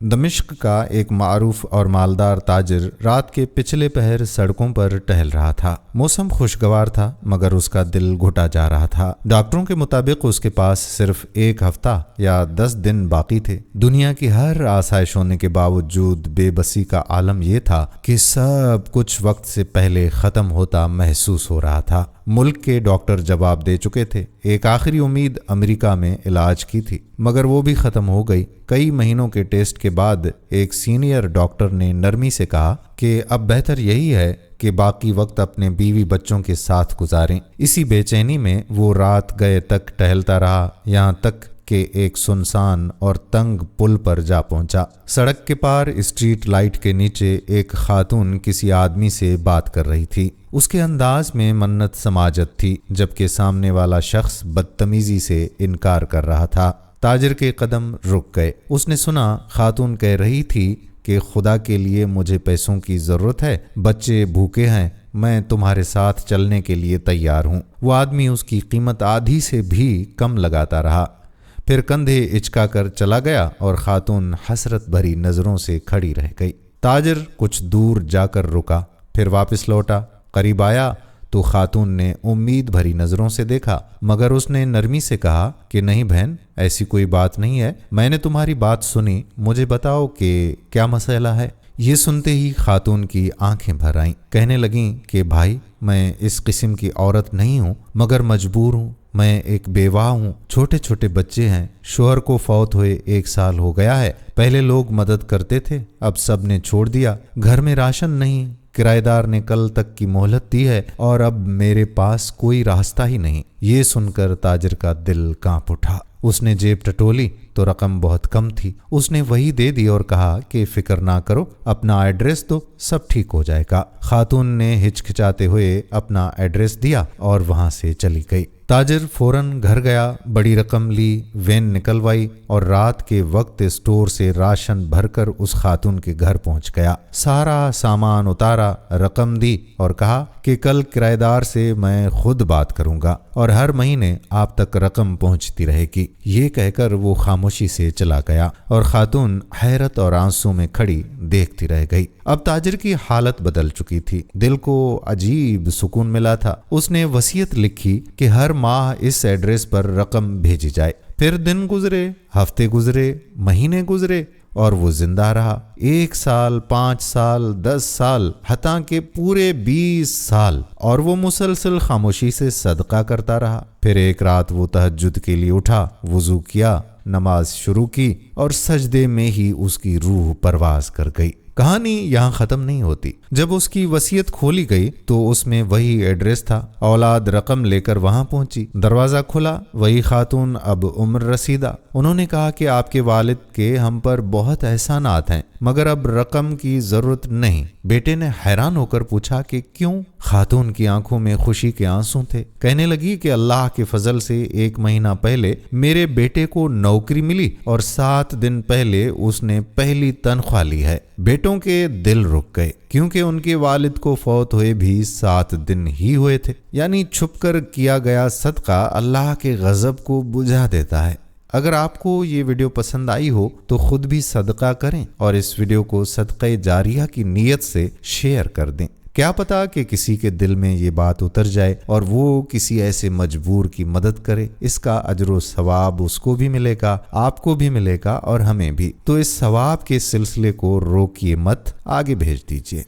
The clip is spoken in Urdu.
دمشق کا ایک معروف اور مالدار تاجر رات کے پچھلے پہر سڑکوں پر ٹہل رہا تھا۔ موسم خوشگوار تھا مگر اس کا دل گھٹا جا رہا تھا۔ ڈاکٹروں کے مطابق اس کے پاس صرف 1 ہفتہ یا 10 دن باقی تھے۔ دنیا کی ہر آسائش ہونے کے باوجود بے بسی کا عالم یہ تھا کہ سب کچھ وقت سے پہلے ختم ہوتا محسوس ہو رہا تھا۔ ملک کے ڈاکٹر جواب دے چکے تھے۔ ایک آخری امید امریکہ میں علاج کی تھی مگر وہ بھی ختم ہو گئی۔ کئی مہینوں کے ٹیسٹ کے بعد ایک سینئر ڈاکٹر نے نرمی سے کہا کہ اب بہتر یہی ہے کہ باقی وقت اپنے بیوی بچوں کے ساتھ گزاریں۔ اسی بے چینی میں وہ رات گئے تک ٹہلتا رہا، یہاں تک کہ ایک سنسان اور تنگ پل پر جا پہنچا۔ سڑک کے پار اسٹریٹ لائٹ کے نیچے ایک خاتون کسی آدمی سے بات کر رہی تھی۔ اس کے انداز میں منت سماجت تھی جبکہ سامنے والا شخص بدتمیزی سے انکار کر رہا تھا۔ تاجر کے قدم رک گئے۔ اس نے سنا خاتون کہہ رہی تھی کہ خدا کے لیے مجھے پیسوں کی ضرورت ہے، بچے بھوکے ہیں، میں تمہارے ساتھ چلنے کے لیے تیار ہوں۔ وہ آدمی اس کی قیمت آدھی سے بھی کم لگاتا رہا، پھر کندھے اچکا کر چلا گیا اور خاتون حسرت بھری نظروں سے کھڑی رہ گئی۔ تاجر کچھ دور جا کر رکا، پھر واپس لوٹا۔ قریب آیا تو خاتون نے امید بھری نظروں سے دیکھا مگر اس نے نرمی سے کہا کہ نہیں بہن، ایسی کوئی بات نہیں ہے، میں نے تمہاری بات سنی، مجھے بتاؤ کہ کیا مسئلہ ہے۔ یہ سنتے ہی خاتون کی آنکھیں بھر آئیں، کہنے لگیں کہ بھائی، میں اس قسم کی عورت نہیں ہوں مگر مجبور ہوں۔ میں ایک بیوہ ہوں، چھوٹے چھوٹے بچے ہیں، شوہر کو فوت ہوئے 1 سال ہو گیا ہے۔ پہلے لوگ مدد کرتے تھے، اب سب نے چھوڑ دیا۔ گھر میں راشن نہیں، کرایہ دار نے کل تک کی مہلت دی ہے اور اب میرے پاس کوئی راستہ ہی نہیں۔ یہ سن کر تاجر کا دل کانپ اٹھا۔ اس نے جیب ٹٹولی تو رقم بہت کم تھی۔ اس نے وہی دے دی اور کہا کہ فکر نہ کرو، اپنا ایڈریس دو، سب ٹھیک ہو جائے گا۔ خاتون نے ہچکچاتے ہوئے اپنا ایڈریس دیا اور وہاں سے چلی گئی۔ تاجر فوراً گھر گیا، بڑی رقم لی، وین نکلوائی اور رات کے وقت اسٹور سے راشن بھر کر اس خاتون کے گھر پہنچ گیا۔ سارا سامان اتارا، رقم دی اور کہا کہ کل کرایہ دار سے میں خود بات کروں گا اور ہر مہینے آپ تک رقم پہنچتی رہے گی۔ یہ کہہ کر وہ خاموشی سے چلا گیا اور خاتون حیرت اور آنسوں میں کھڑی دیکھتی رہ گئی۔ اب تاجر کی حالت بدل چکی تھی، دل کو عجیب سکون ملا تھا۔ اس نے وصیت لکھی کہ ہر ماہ اس ایڈریس پر رقم بھیجی جائے۔ پھر دن گزرے، ہفتے گزرے، مہینے گزرے اور وہ زندہ رہا۔ 1 سال، 5 سال، 10 سال، حتیٰ کہ پورے 20 سال، اور وہ مسلسل خاموشی سے صدقہ کرتا رہا۔ پھر ایک رات وہ تہجد کے لیے اٹھا، وضو کیا، نماز شروع کی اور سجدے میں ہی اس کی روح پرواز کر گئی۔ کہانی یہاں ختم نہیں ہوتی۔ جب اس کی وصیت کھولی گئی تو اس میں وہی ایڈریس تھا۔ اولاد رقم لے کر وہاں پہنچی، دروازہ کھلا، وہی خاتون اب عمر رسیدہ۔ انہوں نے کہا کہ آپ کے والد کے ہم پر بہت احسانات ہیں مگر اب رقم کی ضرورت نہیں۔ بیٹے نے حیران ہو کر پوچھا کہ کیوں؟ خاتون کی آنکھوں میں خوشی کے آنسو تھے۔ کہنے لگی کہ اللہ کے فضل سے 1 مہینہ پہلے میرے بیٹے کو نوکری ملی اور 7 دن پہلے اس نے پہلی تنخواہ لی ہے۔ بیٹوں کے دل رک گئے کیونکہ ان کے والد کو فوت ہوئے بھی 7 دن ہی ہوئے تھے۔ یعنی چھپ کر کیا گیا صدقہ اللہ کے غضب کو بجھا دیتا ہے۔ اگر آپ کو یہ ویڈیو پسند آئی ہو تو خود بھی صدقہ کریں اور اس ویڈیو کو صدقہ جاریہ کی نیت سے شیئر کر دیں۔ کیا پتا کہ کسی کے دل میں یہ بات اتر جائے اور وہ کسی ایسے مجبور کی مدد کرے۔ اس کا اجر و ثواب اس کو بھی ملے گا، آپ کو بھی ملے گا اور ہمیں بھی۔ تو اس ثواب کے سلسلے کو روکیے مت، آگے بھیج دیجیے۔